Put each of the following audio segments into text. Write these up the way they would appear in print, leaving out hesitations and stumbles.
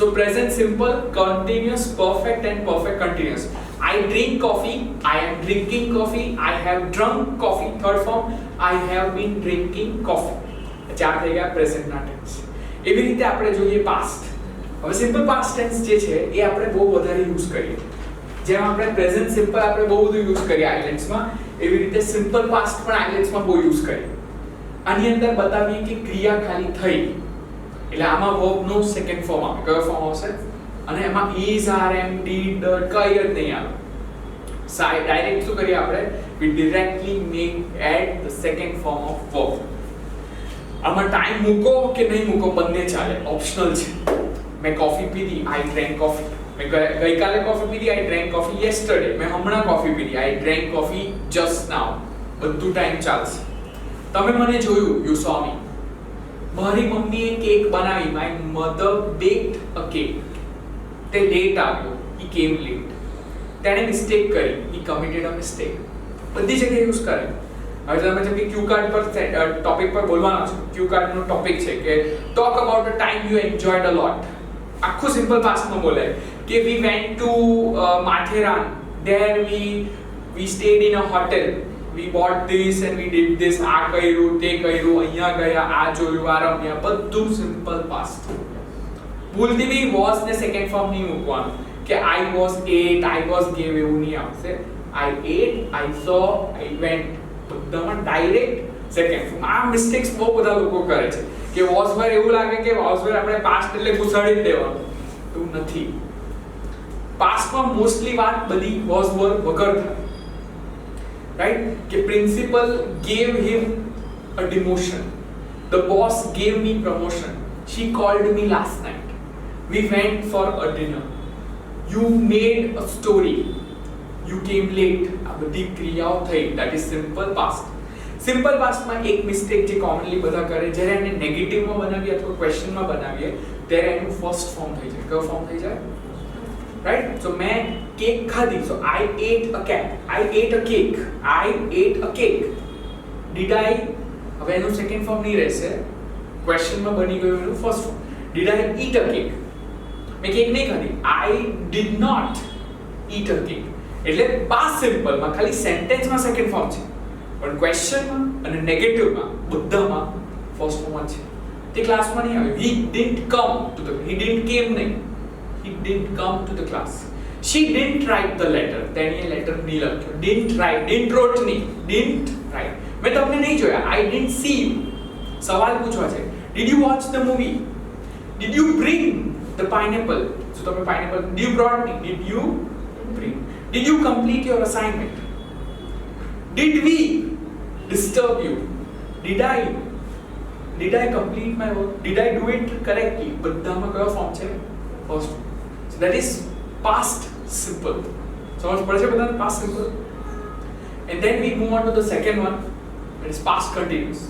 So present simple, continuous, perfect and perfect continuous. I drink coffee, I am drinking coffee, I have drunk coffee. Third form, I have been drinking coffee. ચાર થઈ ગયા પ્રેઝન્ટના tense. એવી રીતે આપણે જોઈએ past. હવે simple past tense જે છે એ આપણે બહુ વધારે યુઝ કરીએ. જેમ આપણે પ્રેઝન્ટ સિમ્પલ આપણે બહુ બધું યુઝ કરીએ આઇલેન્ડ્સમાં, એવી રીતે સિમ્પલ પાસ્ટ પણ આઇલેન્ડ્સમાં બહુ યુઝ કરીએ. આની અંદર બતાવીએ કે ક્રિયા ખાલી થઈ, એટલે આમાં વર્બનો સેકન્ડ ફોર્મ આવે. કયો ફોર્મ આવશે? અને એમાં is, are, am, did, did કઈ જ નહીં આવે. ડાયરેક્ટ શું કરીએ આપણે? we directly make add the second form of verb. આમાં ટાઈમ મૂકો કે નહીં મૂકો બંને ચાલે, ઓપ્શનલ છે. મેં કોફી પીધી, I drank coffee. મેં ગઈકાલે કોફી પીધી, I drank coffee yesterday. મેં હમણાં કોફી પીધી, I drank coffee just now. બધું ટાઈમ ચાલશે. તમે મને જોયું, you saw me. મારી મમ્મીએ કેક બનાવી, my mother baked a cake. તે લેટ આવ્યો, he came late. તેણે મિસ્ટેક કરી, he committed a mistake. બધી જગ્યાએ યુઝ કરે. હવે તમે જેમ કે ક્યુ કાર્ડ પર ટોપિક પર બોલવાનો છે, ક્યુ કાર્ડનો ટોપિક છે કે talk about a time you enjoyed a lot. આખું સિમ્પલ પાસ્ટમાં બોલાય કે we went to Matheran, there we stayed in a hotel, we bought this and we did this. આ કર્યું, તે કર્યું, અહીંયા ગયા, આ જોયું, આ રમ્યા, બધું સિમ્પલ પાસ્ટ. ભૂલથી બી was ને સેકન્ડ ફોર્મ નહીં મૂકવાનું કે I was ate, I was gave, એવું નહીં આવશે. I ate, I saw, I went, બધામાં ડાયરેક્ટ સેકન્ડ ફોર્મ. આ મિસ્ટેક્સ બહુ બધા લોકો કરે છે કે was were એવું લાગે કે was were આપણે પાસ્ટ એટલે ઘુસાડી જ દેવાનું. એવું નથી. પાસ્ટમાં મોસ્ટલી વાત બધી was were વગર થાય, રાઈટ? કે principal gave him a demotion, the boss gave me promotion, she called me last night, we went for a dinner, you made a story, you came late. આ બધી ક્રિયાઓ થઈ, that is simple past. Simple પાસ્ટમાં એક mistake જે commonly બધા કરે, જ્યારે એને નેગેટિવમાં બનાવીએ અથવા ક્વેશ્ચનમાં બનાવીએ ત્યારે એનું ફર્સ્ટ ફોર્મ થઈ જાય. કયો ફોર્મ થઈ જાય? રાઈટ? સો મેં કેક ખાધી, સો I ate a cake, I ate a cake, I ate a cake. Did I, હવે એનું સેકન્ડ ફોર્મ નહીં રહેશે, ક્વેશ્ચનમાં બની ગયું એનું first form. Did I eat a cake? મેં કેક નહીં ખાધી, I did not eat a cake. એટલે પાસ્ટ સિમ્પલમાં ખાલી સેન્ટેન્સમાં સેકન્ડ ફોર્મ છે, પણ ક્વેશ્ચનમાં અને નેગેટિવમાં બધામાં ફર્સ્ટ ફોર્મ જ છે. તે ક્લાસમાં નહીં આવ્યો. he didn't come to the, he didn't came નહીં, he didn't come to the class. she didn't write the letter, તેણીએ લેટર નહીં લખ્યો. didn't write, didn't wrote નહીં, didn't write. મેં તમને નહીં જોયા, I didn't see you. સવાલ પૂછવા છે, did you watch the movie? did you bring the pineapple? so તમે pineapple, did you brought me, did you bring, did you complete your assignment? Did we disturb you? Did I complete my work? Did I do it correctly? બધામાં કયો form છે? First. So that is past simple. સમજ પડે છે બધાને past simple? And then we move on to the second one, that is past continuous.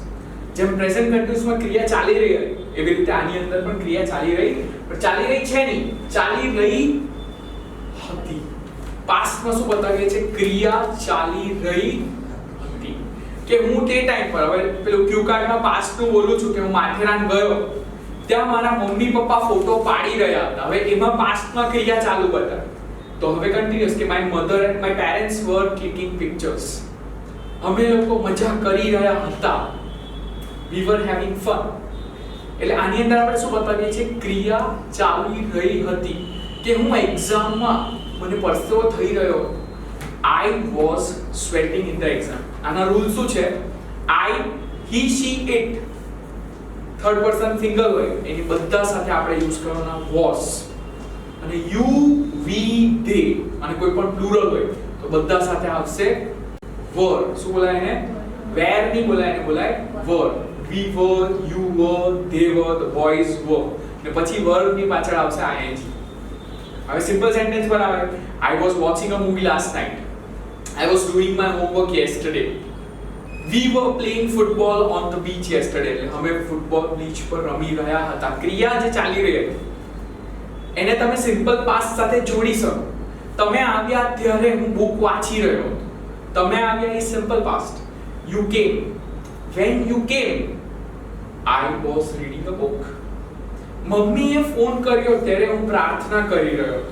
જેમ present કન્ટિન્યુઅસમાં ક્રિયા ચાલી રહી હોય, એવી રીતે આની અંદર પણ ક્રિયા ચાલી રહી, પણ ચાલી રહી છે નહીં, ચાલી રહી હતી. પાસ્ટમાં શું બતાવીએ છે? ક્રિયા ચાલી રહી હતી. કે હું તે ટાઈમ પર, હવે પેલું ક્યુ કાર્ડમાં પાસ્ટનું બોલું છું કે હું માથેરાન ગયો, ત્યાં મારા મમ્મી પપ્પા ફોટો પાડી રહ્યા હતા. હવે એમાં પાસ્ટમાં ક્રિયા ચાલુ બતાવે. તો હવે કન્ટિન્યુઅસ કે my mother and my parents were clicking pictures. અમે લોકો મજા કરી રહ્યા હતા. we were having fun. એટલે આની અંદર આપણે શું બતાવીએ છીએ? ક્રિયા ચાલી રહી હતી. કે હું એક્ઝામમાં મને પરસેવો થઈ રહ્યો, I was sweating in the exam. આના રૂલ શું છે? I, he, she, it. Third person single હોય એની બધા સાથે આપણે યુઝ કરવાના was. અને you, we, they. અને કોઈ પણ પ્લુરલ હોય તો બધા સાથે આવશે were. શું બોલાય એને? were નહીં બોલાય, એને બોલાય were. we were, you were, they were, the boys were. ને પછી verb ની પાછળ આવશે ing. હવે સિમ્પલ સેન્ટેન્સ પર આવે, I was watching a movie last night, I was doing my homework yesterday, we were playing football on the beach yesterday. એટલે અમે ફૂટબોલ બીચ પર રમી રહ્યા હતા. ક્રિયા જે ચાલી રહી હતી એને તમે સિમ્પલ પાસ્ટ સાથે જોડી શકો. તમે આવ્યા ત્યારે હું બુક વાંચી રહ્યો હતો. તમે આવ્યા એ simple past. you came, when you came, I was reading a book. મમ્મીએ ફોન કર્યો ત્યારે હું પ્રાર્થના કરી રહ્યો હતો,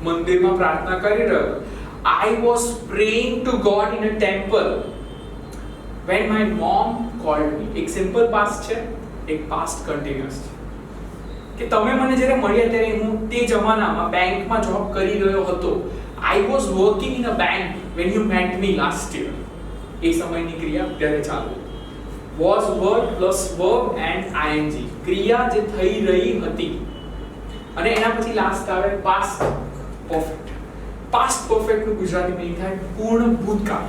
મંદિરમાં પ્રાર્થના કરી રહ્યો હતો. I was praying to God in a temple when my mom called me. એક સિમ્પલ પાસ્ટ છે, એક પાસ્ટ કન્ટિન્યુઅસ છે. કે તમે મને જ્યારે મળ્યા ત્યારે હું તે જમાનામાં બેંકમાં જોબ કરી રહ્યો હતો. I was working in a bank when you met me last year. એ સમયની ક્રિયા ત્યારે ચાલુ. Was verb plus verb and ing. ક્રિયા જે થઈ રહી હતી અને એના પછી લાસ્ટ આવે past perfect. past perfect નું ગુજરાતીમાં એ થાય પૂર્ણ ભૂતકાળ.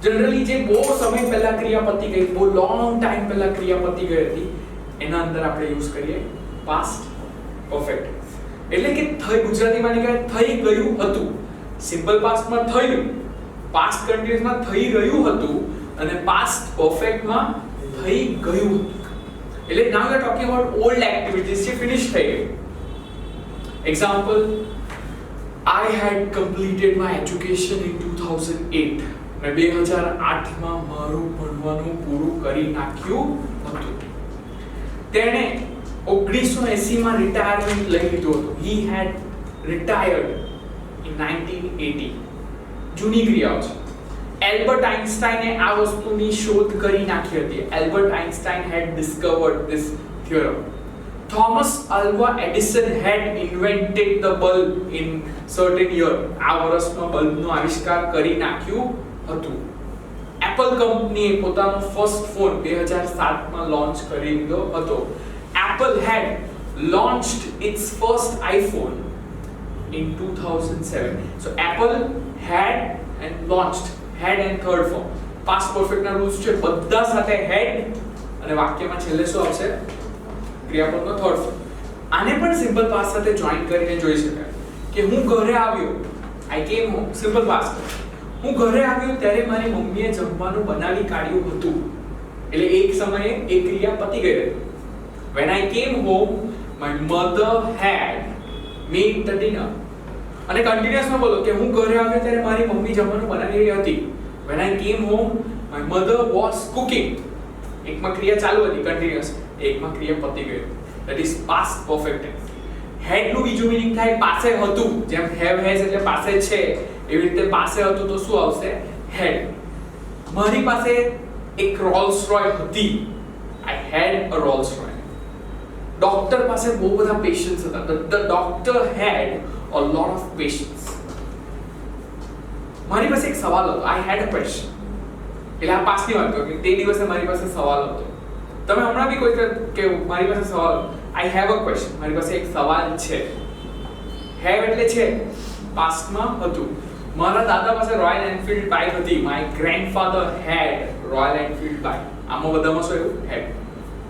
જનરલી જે બહુ સમય પહેલા ક્રિયા પતી ગઈ, બહુ લોંગ ટાઈમ પહેલા ક્રિયા પતી ગઈ હતી, એના અંદર આપણે યુઝ કરીએ past perfect. એટલે કે થઈ, ગુજરાતીમાં નીકળે થઈ ગયું હતું. સિમ્પલ પાસ્ટમાં થયું, પાસ્ટ કન્ટિન્યુઅસમાં થઈ રહ્યું હતું અને પાસ્ટ પરફેક્ટમાં થઈ ગયું હતું. એટલે now we are talking about old activities જે ફિનિશ થઈ ગઈ. Example, I had completed my education in 2008. મેં 2008માં મારું ભણવાનું પૂરું કરી નાખ્યું હતું. તેણે 1980માં રિટાયરમેન્ટ લઈ લીધું હતું. He had retired in 1980. જૂની ક્રિયાઓ છે. એલ્બર્ટ આઇન્સ્ટાઈને આ વસ્તુની શોધ કરી નાખી હતી. Albert Einstein had discovered this theorem. Thomas Alva Edison had invented the bulb in certain year. આ વર્ષમાં બલ્બનો આવિષ્કાર કરી નાખ્યું હતું. એપલ કંપનીએ પોતાનો ફર્સ્ટ ફોન 2007માં લોન્ચ કરી દીધો હતો. Apple had launched its first iPhone in 2007. So Apple had and launched, had and third form. Past perfect ના રૂલ્સ છે, બધા સાથે had અને વાક્યમાં છેલ્લે શું આવશે? ક્રિયાપદનો થર્ડ ફોર્મ. આને પણ સિમ્પલ પાસ્ટ સાથે જોઈન કરીને જોઈ શકાય કે હું ઘરે આવ્યો, I came home, simple past. હું ઘરે આવ્યો ત્યારે મારી મમ્મીએ જમવાનું બનાવી કાઢ્યું હતું. એટલે એક સમયે એક ક્રિયા પતી ગઈ હતી. When I came home, my mother had made the dinner. અને કન્ટિન્યુઅસમાં બોલો કે હું ઘરે આવ્યો ત્યારે મારી મમ્મી જમવાનું બનાવી રહી હતી. When I came home, my mother was cooking. એકમાં ક્રિયા ચાલુ હતી કન્ટિન્યુઅસ, એકમાં ક્રિયા પતી ગઈ. That is past perfect tense. Had નું બીજું મીનિંગ થાય પાસે હતું. જેમ have has એટલે પાસે છે, એવી રીતે પાસે હતું તો શું આવશે? had. મારી પાસે એક રોલ્સ રોય હતી. I had a Rolls Royce. Doctor પાસે બહુ બધા પેશન્ટ્સ હતા. The doctor had a lot of patience. મારી પાસે એક સવાલ હતો. I had a question. એટલે આ પાસની વાત કહો કે તે દિવસે મારી પાસે સવાલ હતો. તમે હમણાં બી કોઈ કે મારી પાસે સવાલ, I have a question. મારી પાસે એક સવાલ છે. have એટલે છે, પાસ્ટમાં હતું. મારા દાદા પાસે રોયલ એનફિલ્ડ બાઇક હતી. My grandfather had royal Enfield bike. આમાં બધામાં શું એવું? had.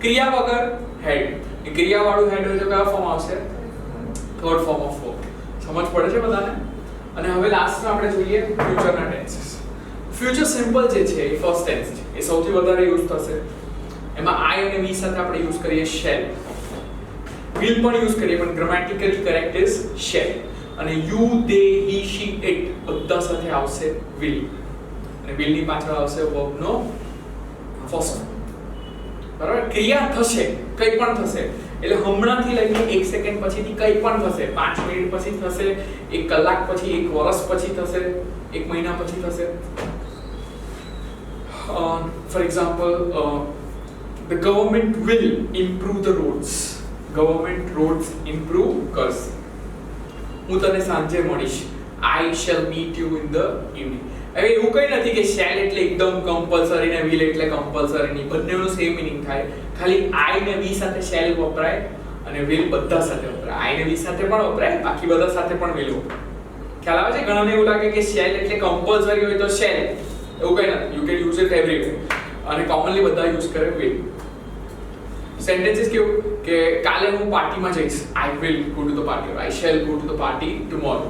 ક્રિયા વગર had. ક્રિયાવાળું had હોય તો કયો ફોર્મ આવશે? Third form of verb. સમજ પડે છે બધાને? અને હવે લાસ્ટમાં આપણે જોઈએ ફ્યુચરના ટેન્સીસ. ફ્યુચર સિમ્પલ જે છે એ ફર્સ્ટ ટેન્સ છે, એ સૌથી વધારે યુઝ થશે. એમાં I અને we સાથે આપણે યુઝ કરીએ shall. will પણ યુઝ કરીએ પણ ગ્રામેટિકલી કરેક્ટ ઇઝ shall. અને you, they, he, she, it બધા સાથે આવશે will. અને will ની પાછળ આવશે verb નો ફર્સ્ટ. બરાબર? ક્રિયા થશે, કંઈ પણ થશે. એટલે હમણાંથી લઈને 1 સેકન્ડ પછીથી કંઈ પણ થશે, 5 મિનિટ પછી થશે, 1 કલાક પછી, 1 વર્ષ પછી થશે, 1 મહિના પછી થશે. For example, the government will improve the roads. Government roads improve કરશે. હું તને સાંજે મળીશ. I shall meet you in the evening. હવે એવું કંઈ નથી કે shall એટલે એકદમ કમ્પલસરી ને will એટલે કમ્પલસરી નહીં. બંનેનો સેમ મીનિંગ થાય. ખાલી I ને we સાથે shall વપરાય અને will બધા સાથે વપરાય. I ને we સાથે પણ વપરાય, બાકી બધા સાથે પણ will વપરાય. ખ્યાલ આવે છે? ઘણાને એવું લાગે કે shall એટલે કમ્પલસરી હોય તો shall. એવું કંઈ નથી. You can use it everywhere. અને કોમનલી બધા યુઝ કરે will. સેન્ટેન્સીસ કેવું કે કાલે હું પાર્ટીમાં જઈશ. I will go to the party or I shall go to the party tomorrow.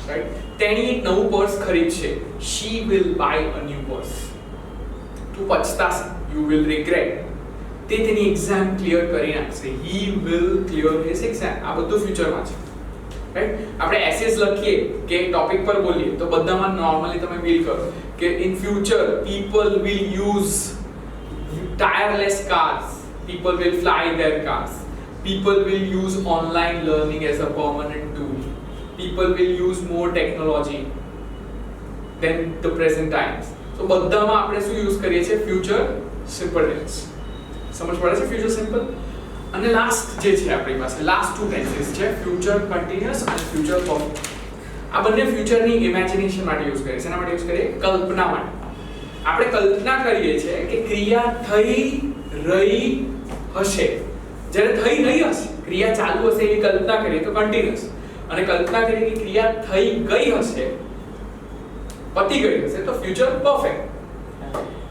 Right? તેણી એક નવું પર્સ ખરીદશે. She will buy a new purse. તું પછતાશે. You will regret. તે તેની એક્ઝામ ક્લિયર કરી નાખશે. He will clear his exam. આ બધું ફ્યુચરમાં છે. રાઈટ? આપણે એસેસ લખીએ કે ટોપિક પર બોલીએ તો બધામાં નોર્મલી તમે ફીલ કરો કે in future people will use tireless cars. People will fly their cars. People will use online learning as a permanent tool. People will use more technology than the present times. So બધામાં આપણે શું use કરીએ છીએ? Future simple tense. સમજ પડે છે future simple? અને last જે છે આપણી પાસે લાસ્ટ ટુ ટેન્સીસ છે ફ્યુચર કન્ટિન્યુઅસ અને ફ્યુચર પરફેક્ટ. આ બંને ફ્યુચરની ઇમેજિનેશન માટે યુઝ કરીએ છીએ. એના માટે યુઝ કરીએ કલ્પના માટે. આપણે કલ્પના કરીએ છીએ કે ક્રિયા થઈ રહી હશે. જ્યારે થઈ રહી હશે, ક્રિયા ચાલુ હશે એવી કલ્પના કરીએ તો કન્ટિન્યુઅસ, અને કલ્પના કરીએ કે ક્રિયા થઈ ગઈ હશે, પતી ગઈ હશે તો ફ્યુચર પરફેક્ટ.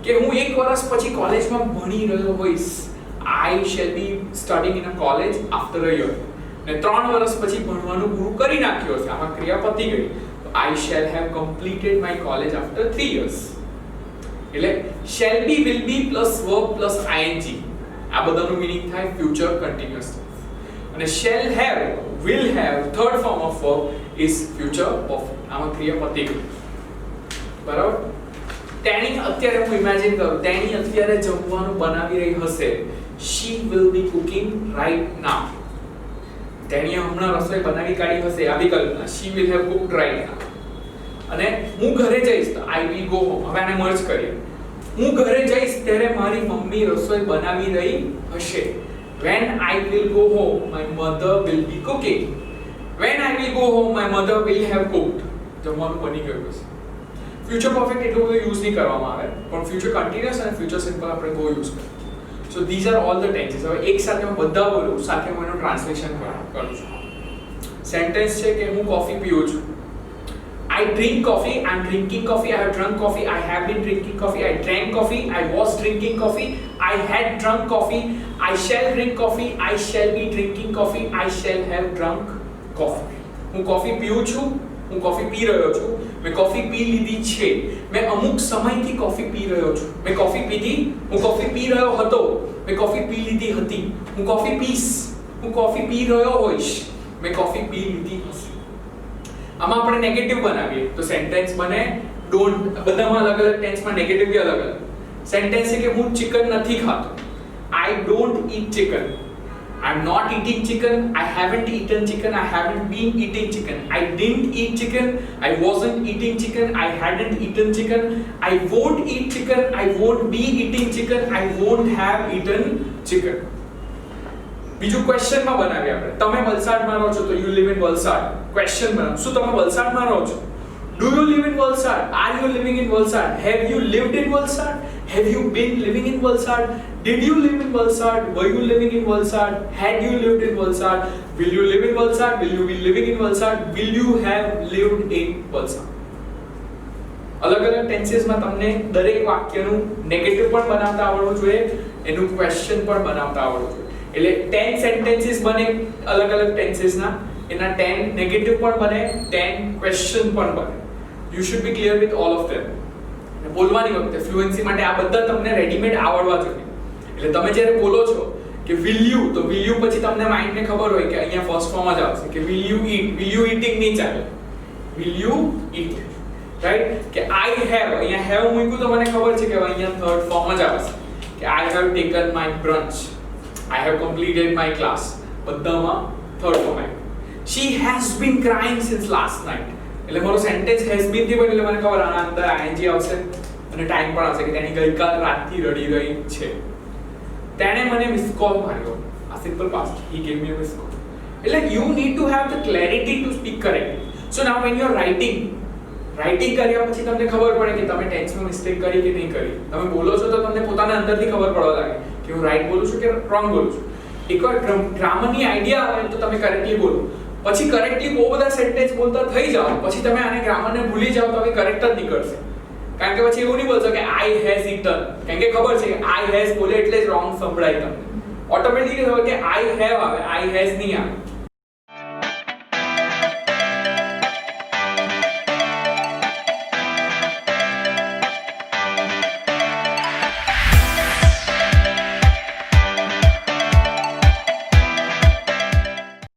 કે હું 1 વર્ષ પછી કોલેજમાં ભણી રહ્યો હોઈશ, I shall be studying in a college after a year. ને 3 વર્ષ પછી ભણવાનું પૂરું કરી નાખ્યું હશે, આમાં ક્રિયા પતી ગઈ, તો I shall have completed my college after 3 years. એટલે shall be, will be plus verb plus ing, આ બધાનું મીનિંગ થાય ફ્યુચર કન્ટિન્યુઅસ. અને shall have, will have, third form of verb is future perfect. આમાં ક્રિયા પતી ગઈ. બરાબર? તેણી અત્યારે હું ઇમેજિન કરું, તેણી અત્યારે જમવાનું બનાવી રહી હશે. She will be cooking right now. તેણીએ હમણાં રસોઈ બનાવી કાઢી હશે, આવી કલ્પના. She will have cooked right now. અને હું ઘરે જઈશ તો I will go home. હવે આને મર્જ કરીએ. હું ઘરે જઈશ ત્યારે મારી મમ્મી રસોઈ બનાવી રહી હશે. When I will go home, my mother will be cooking. When I will go home, my mother will have cooked. જમવાનું બની ગયું હશે. ફ્યુચર પરફેક્ટ એટલું બધું યુઝ નહીં કરવામાં આવે, પણ ફ્યુચર કન્ટિન્યુઅસ અને ફ્યુચર સિમ્પલ આપણે બહુ યુઝ કરીએ. સો these are all the tenses. હવે એક સાથે હું બધા બોલું, સાથે હું એનું ટ્રાન્સલેશન કરું છું. સેન્ટેન્સ છે કે હું કોફી પીઉં છું. I drink coffee, I'm drinking coffee, I have drunk coffee, I have been drinking coffee, I drank coffee, I was drinking coffee, I had drunk coffee, I shall drink coffee, I shall be drinking coffee, I shall have drunk coffee. હું coffee પીઉં છું, હું coffee પી રહ્યો છું, મેં coffee પી લીધી છે, મેં અમુક સમયથી કોફી પી રહ્યો છું, મેં કોફી પીધી, હું કોફી પી રહ્યો હતો, મેં કોફી પી લીધી હતી, હું કોફી પીશ, હું કોફી પી રહ્યો હોઈશ, મેં કોફી પી લીધી હશે. આમાં આપણે નેગેટિવ બનાવીએ તો સેન્ટેન્સ બને ડોન્ટ. બધામાં અલગ અલગ ટેન્સમાં નેગેટિવ બી અલગ અલગ. સેન્ટેન્સ છે કે હું ચિકન નથી ખાતો. I don't eat chicken. I'm not eating chicken. I haven't eaten chicken. I haven't been eating chicken. I didn't eat chicken. I wasn't eating chicken. I hadn't eaten chicken. I won't eat chicken. I won't be eating chicken. I won't have eaten chicken. બીજું ક્વેશ્ચનમાં બનાવીએ આપણે. તમે વલસાડમાં રહો છો તો you live in Valsad. Question બનાવો. શું તમે વલસાડમાં રહો છો? Do you live in Valsad? Are you living in Valsad? Have you lived in Valsad? Have you been living in Valsad? Did you live in Valsad? Were you living in Valsad? Had you lived in Valsad? Will you live in Valsad? Will you be living in Valsad? Will you have lived in Valsad? અલગ-અલગ ટેન્સીસમાં તમને દરેક વાક્યનું negative પણ બનાવતા આવડવું જોઈએ, એનું question પણ બનાવતા આવડવું જોઈએ. એટલે 10 સેન્ટેન્સીસ બને અલગ-અલગ ટેન્સીસના, એના 10 નેગેટિવ પણ બને, 10 ક્વેશ્ચન પણ બને. You should be clear with all of them. બોલવાની વખતે ફ્લુએન્સી માટે આ બધા તમને રેડીમેડ આવડવા જોઈએ. એટલે તમે જ્યારે બોલો છો કે will you, તો will you પછી તમને માઇન્ડને ખબર હોય કે અહીંયા ફર્સ્ટ ફોર્મ જ આવશે કે will you eat. will you eating નહીં ચાલે, will you eat, રાઈટ? કે I have, અહીંયા have મૂક્યું તો મને ખબર છે કે અહીંયા થર્ડ ફોર્મ જ આવશે કે I have taken my brunch, I have completed my class. બધામાં થર્ડ ફોર્મ આવે. She has been crying since last night. એટલે મારો સેન્ટેન્સ હેઝ બીન થી બને એટલે મને ખબર આના અંદર આઈએનજી આવશે અને ટાઈમ પણ આવશે કે તેની ગઈકાલ રાતથી રડી રહી છે. તેણે મને મિસ કોલ માર્યો. આ simple past, he gave me a miss call. એટલે you need to have the clarity to speak correctly. So now when you are writing કર્યા પછી તમને ખબર પડે કે તમે ટેન્સમાં મિસ્ટેક કરી કે નહીં કરી. તમે બોલો છો તો તમને પોતાના અંદરથી ખબર પડવા લાગે કે હું રાઈટ બોલું છું કે રોંગ બોલું છું. એકવાર ગ્રામરની આઈડિયા આવે તો તમે કરેક્ટલી બોલો. પછી કરેક્ટલી બહુ બધા સેન્ટેન્સ બોલતા થઈ જાઓ, પછી તમે આને ગ્રામરને ભૂલી જાઓ તો હવે કરેક્ટ જ નીકળશે. કારણ કે પછી એવું નહીં બોલશો કે I has eaten, કારણ કે ખબર છે કે I has બોલે એટલે જ રોંગ સંભળાય તમને. ઓટોમેટિકલી ખબર કે I have આવે, I has નહીં આવે.